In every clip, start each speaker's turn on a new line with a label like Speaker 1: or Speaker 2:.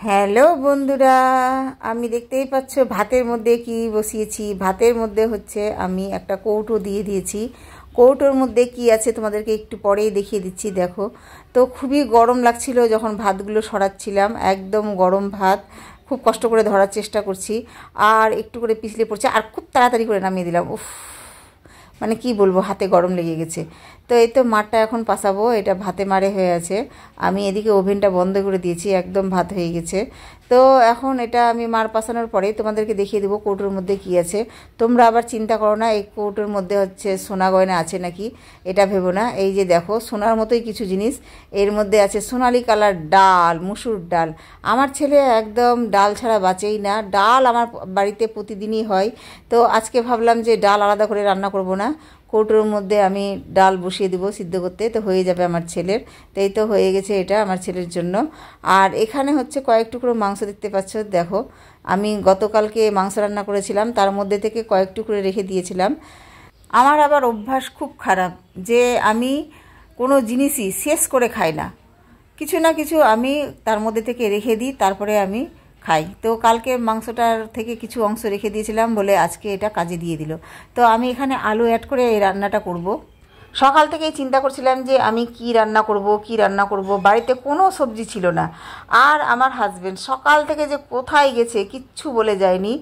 Speaker 1: Hello বন্ধুরা, আমি দেখতেই পাচ্ছ ভাতের মধ্যে কি বসিয়েছি। ভাতের মধ্যে হচ্ছে আমি একটা কৌটো দিয়ে দিয়েছি। কৌটোর মধ্যে কি আছে তোমাদেরকে একটু পরেই দেখিয়ে দিচ্ছি। দেখো তো, খুবই গরম লাগছিল যখন ভাতগুলো সরাচ্ছিলাম। একদম গরম ভাত, খুব কষ্ট করে ধরার চেষ্টা করছি, আর একটু করে পিছলে পড়ছে, আর খুব তাড়াতাড়ি করে নামিয়ে দিলাম। উফ, মানে কি বলবো, হাতে গরম লেগে গেছে। তো এই তো মারটা এখন পাসাবো, এটা ভাতে মারে হয়ে আছে। আমি এদিকে ওভেনটা বন্ধ করে দিয়েছি, একদম ভাত হয়ে গেছে। তো এখন এটা আমি মার পাসানোর পরে তোমাদেরকে দেখিয়ে দেবো কৌটোর মধ্যে কি আছে। তোমরা আবার চিন্তা করো না এই কৌটোর মধ্যে হচ্ছে সোনা গয়না আছে নাকি, এটা ভেবো না। এই যে দেখো, সোনার মতোই কিছু জিনিস এর মধ্যে আছে। সোনালি কালার ডাল, মুসুর ডাল। আমার ছেলে একদম ডাল ছাড়া বাঁচেই না। ডাল আমার বাড়িতে প্রতিদিনই হয়, তো আজকে ভাবলাম যে ডাল আলাদা করে রান্না করব না, কৌটোর মধ্যে আমি ডাল বসিয়ে দিব সিদ্ধ করতে, তো হয়ে যাবে আমার ছেলের। তো এই তো হয়ে গেছে এটা আমার ছেলের জন্য। আর এখানে হচ্ছে কয়েক টুকরো মাংস দেখতে পাচ্ছ। দেখো, আমি গতকালকে মাংস রান্না করেছিলাম, তার মধ্যে থেকে কয়েক টুকরো রেখে দিয়েছিলাম। আমার আবার অভ্যাস খুব খারাপ যে আমি কোনো জিনিসই শেষ করে খাই না, কিছু না কিছু আমি তার মধ্যে থেকে রেখে দিই, তারপরে আমি খাই। তো কালকে মাংসটার থেকে কিছু অংশ রেখে দিয়েছিলাম বলে আজকে এটা কাজে দিয়ে দিল। তো আমি এখানে আলু অ্যাড করে এই রান্নাটা করব। সকাল থেকেই চিন্তা করছিলাম যে আমি কি রান্না করব। বাড়িতে কোনো সবজি ছিল না। আর আমার হাজবেন্ড সকাল থেকে যে কোথায় গেছে কিচ্ছু বলে যায়নি।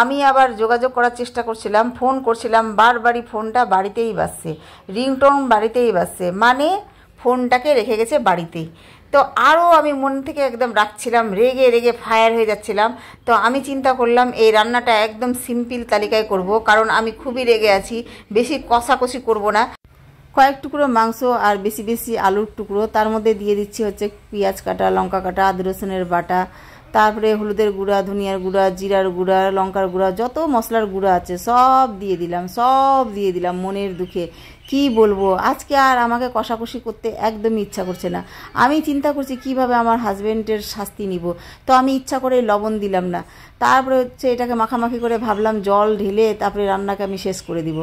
Speaker 1: আমি আবার যোগাযোগ করার চেষ্টা করছিলাম, ফোন করছিলাম, বারবারই ফোনটা বাড়িতেই বাজছে, রিংটোন বাড়িতেই বাজছে, মানে ফোনটাকে রেখে গেছে বাড়িতেই। তো আরও আমি মন থেকে একদম রাখছিলাম, রেগে রেগে ফায়ার হয়ে যাচ্ছিলাম। তো আমি চিন্তা করলাম এই রান্নাটা একদম সিম্পল তালিকায় করব, কারণ আমি খুবই রেগে আছি। বেশি কষাকষি করব না। কয়েক টুকরো মাংস আর বেশি বেশি আলুর টুকরো, তার মধ্যে দিয়ে দিচ্ছি হচ্ছে পেঁয়াজ কাটা, লঙ্কা কাটা, আদা রসুনের বাটা, তারপরে হলুদের গুঁড়া, ধনিয়ার গুঁড়া, জিরার গুঁড়া, লঙ্কার গুঁড়া, যত মশলার গুঁড়া আছে সব দিয়ে দিলাম মনের দুঃখে। কি বলবো, আজকে আর আমাকে কষাকষি করতে একদমই ইচ্ছা করছে না। আমি চিন্তা করছি কিভাবে আমার হাজবেন্ডের শাস্তি নিব। তো আমি ইচ্ছা করে লবণ দিলাম না। তারপরে হচ্ছে এটাকে মাখামাখি করে ভাবলাম জল ঢেলে তারপরে রান্নাকে আমি শেষ করে দিব,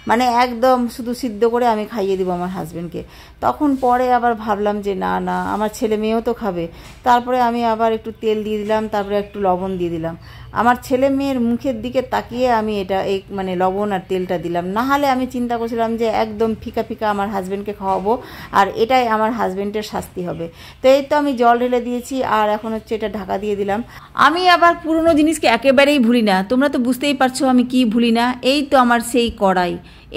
Speaker 1: মানে একদম শুধু সিদ্ধ করে আমি খাইয়ে দিব আমার হাজবেন্ডকে। তখন পরে আবার ভাবলাম যে না না, আমার ছেলে মেয়েও তো খাবে। তারপরে আমি আবার একটু তেল দিয়ে দিলাম, তারপরে একটু লবণ দিয়ে দিলাম। আমার ছেলে মেয়ের মুখের দিকে তাকিয়ে আমি এটা মানে লবণ আর তেলটা দিলাম। না হলে আমি চিন্তা করছিলাম যে একদম ফিকা ফিকা আমার হাজবেন্ডকে খাওয়াবো, আর এটাই আমার হাজবেন্ডের শাস্তি হবে। তো এই তো আমি জল ঢেলে দিয়েছি, আর এখন হচ্ছে এটা ঢাকা দিয়ে দিলাম। আমি আবার পুরনো জিনিসকে একেবারেই ভুলি না, তোমরা তো বুঝতেই পারছো আমি কি ভুলি না। এই তো আমার সেই কড়াই,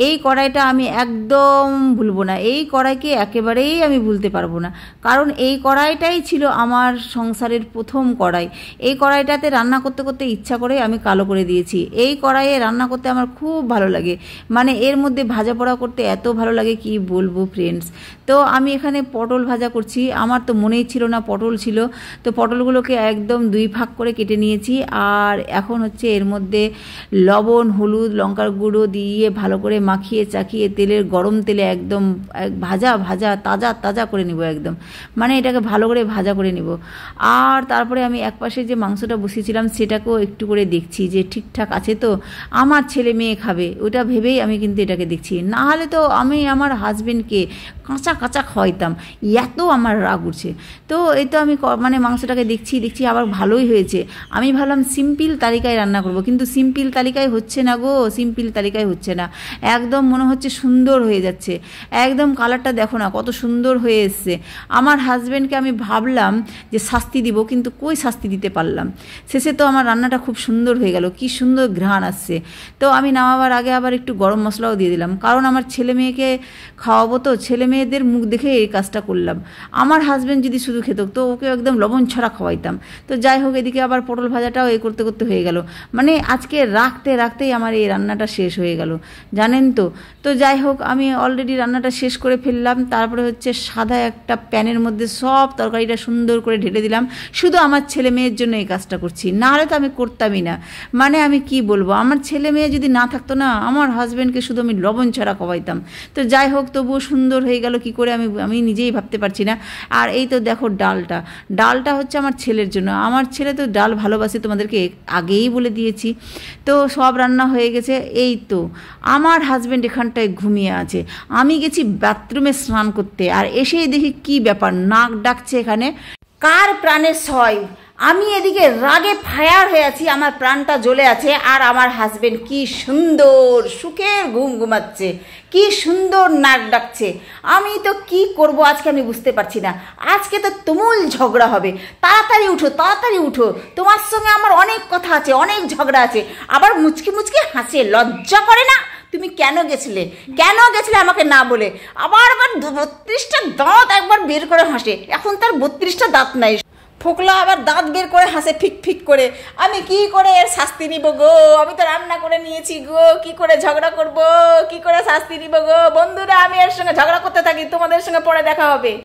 Speaker 1: এই কড়াইটা আমি একদম ভুলবো না। এই কড়াইকে একেবারেই আমি ভুলতে পারবো না, কারণ এই কড়াইটাই ছিল আমার সংসারের প্রথম কড়াই। এই কড়াইটাতে রান্না করতে করতে ইচ্ছা করে আমি কালো করে দিয়েছি। এই কড়াইয়ে রান্না করতে আমার খুব ভালো লাগে, মানে এর মধ্যে ভাজা পোড়া করতে এত ভালো লাগে কি বলবো ফ্রেন্ডস। তো আমি এখানে পটল ভাজা করছি, আমার তো মনেই ছিল না পটল ছিল। তো পটলগুলোকে একদম 2 ভাগ করে কেটে নিয়েছি, আর এখন হচ্ছে এর মধ্যে লবণ, হলুদ, লঙ্কার গুঁড়ো দিয়ে ভালো করে মাখিয়ে চাখিয়ে তেলের গরম তেলে একদম ভাজা তাজা করে নিব একদম, মানে এটাকে ভালো করে ভাজা করে নিব। আর তারপরে আমি একপাশে যে মাংসটা বসিয়েছিলাম সেটাকেও একটু করে দেখছি যে ঠিকঠাক আছে তো, আমার ছেলে মেয়ে খাবে ওটা ভেবেই আমি কিন্তু এটাকে দেখছি। না হলে তো আমি আমার হাজবেন্ডকে কাঁচা কাঁচা খাওয়াইতাম, এত আমার রাগ উঠছে। তো এই তো আমি মানে মাংসটাকে দেখছি আবার ভালোই হয়েছে। আমি ভাবলাম সিম্পল তালিকায় রান্না করব, কিন্তু সিম্পল তালিকায় হচ্ছে না গো, সিম্পল তালিকায় হচ্ছে না। একদম মনে হচ্ছে সুন্দর হয়ে যাচ্ছে, একদম কালারটা দেখো না কত সুন্দর হয়ে এসছে। আমার হাজবেন্ডকে আমি ভাবলাম যে শাস্তি দিব, কিন্তু কই শাস্তি দিতে পারলাম। শেষে তো আমার রান্নাটা খুব সুন্দর হয়ে গেল, কি সুন্দর ঘ্রাণ আসছে। তো আমি নামাবার আগে আবার একটু গরম মশলাও দিয়ে দিলাম, কারণ আমার ছেলে মেয়েকে খাওয়াবো, তো ছেলে মেয়েদের মুখ দেখে এই কাজটা করলাম। আমার হাজবেন্ড যদি শুধু খেত তো ওকে একদম লবণ ছাড়া খাওয়াইতাম। তো যাই হোক, এদিকে আবার পটল ভাজাটাও করতে করতে হয়ে গেল, মানে আজকে রাখতেই আমার এই রান্নাটা শেষ হয়ে গেল, জানেন তো। তো যাই হোক, আমি অলরেডি রান্নাটা শেষ করে ফেললাম। তারপরে হচ্ছে সাদা একটা প্যানের মধ্যে সব তরকারিটা সুন্দর করে ঢেলে দিলাম। শুধু আমার ছেলে মেয়ের জন্য এই কাজটা করছি, না হলে তো আমি করতামই না। মানে আমি কি বলবো, আমার ছেলে মেয়ে যদি না থাকতো না, আমার হাজবেন্ডকে শুধু আমি লবণ ছাড়া খাওয়াইতাম। তো যাই হোক, তবুও সুন্দর হয়ে গেল কি করে আমি নিজেই ভাবতে পারছি না। আর এই তো দেখো ডালটা হচ্ছে আমার ছেলের জন্য। আমার ছেলে তো ডাল ভালোবাসে, তোমাদেরকে আগেই বলে দিয়েছি। তো সব রান্না হয়ে গেছে। এই তো আমার হাজবেন্ড এখানটায় ঘুমিয়ে আছে, আমি গেছি বাথরুমে স্নান করতে, আর এসেই দেখি কি ব্যাপার, নাক ডাকছে এখানে। কার প্রাণের সয় আমি এদিকে রাগে ফায়ার হয়ে আছি, আমার প্রাণটা জ্বলে আছে, আর আমার হাজবেন্ড কি সুন্দর সুখের ঘুম ঘুমাচ্ছে, কি সুন্দর নাক ডাকছে। আমি তো কি করব আজকে আমি বুঝতে পারছি না। আজকে তো তুমুল ঝগড়া হবে। তাড়াতাড়ি উঠো, তাড়াতাড়ি উঠো, তোমার সঙ্গে আমার অনেক কথা আছে, অনেক ঝগড়া আছে। আবার মুচকি মুচকি হাসে, লজ্জা করে না? তুমি কেন গেছিলে, কেন গেছিলে আমাকে না বলে? আবার আবার 32টা দাঁত একবার বের করে হাসে। এখন তার 32টা দাঁত নাই। ফোকলা আবার দাঁত বের করে হাসে ফিক ফিক করে। আমি কি করে এর শাস্তি নিব গো? আমি তো রান্না করে নিয়েছি গো, কি করে ঝগড়া করব, কি করে শাস্তি নিব গো? বন্ধুরা, আমি এর সঙ্গে ঝগড়া করতে থাকি, তোমাদের সঙ্গে পরে দেখা হবে।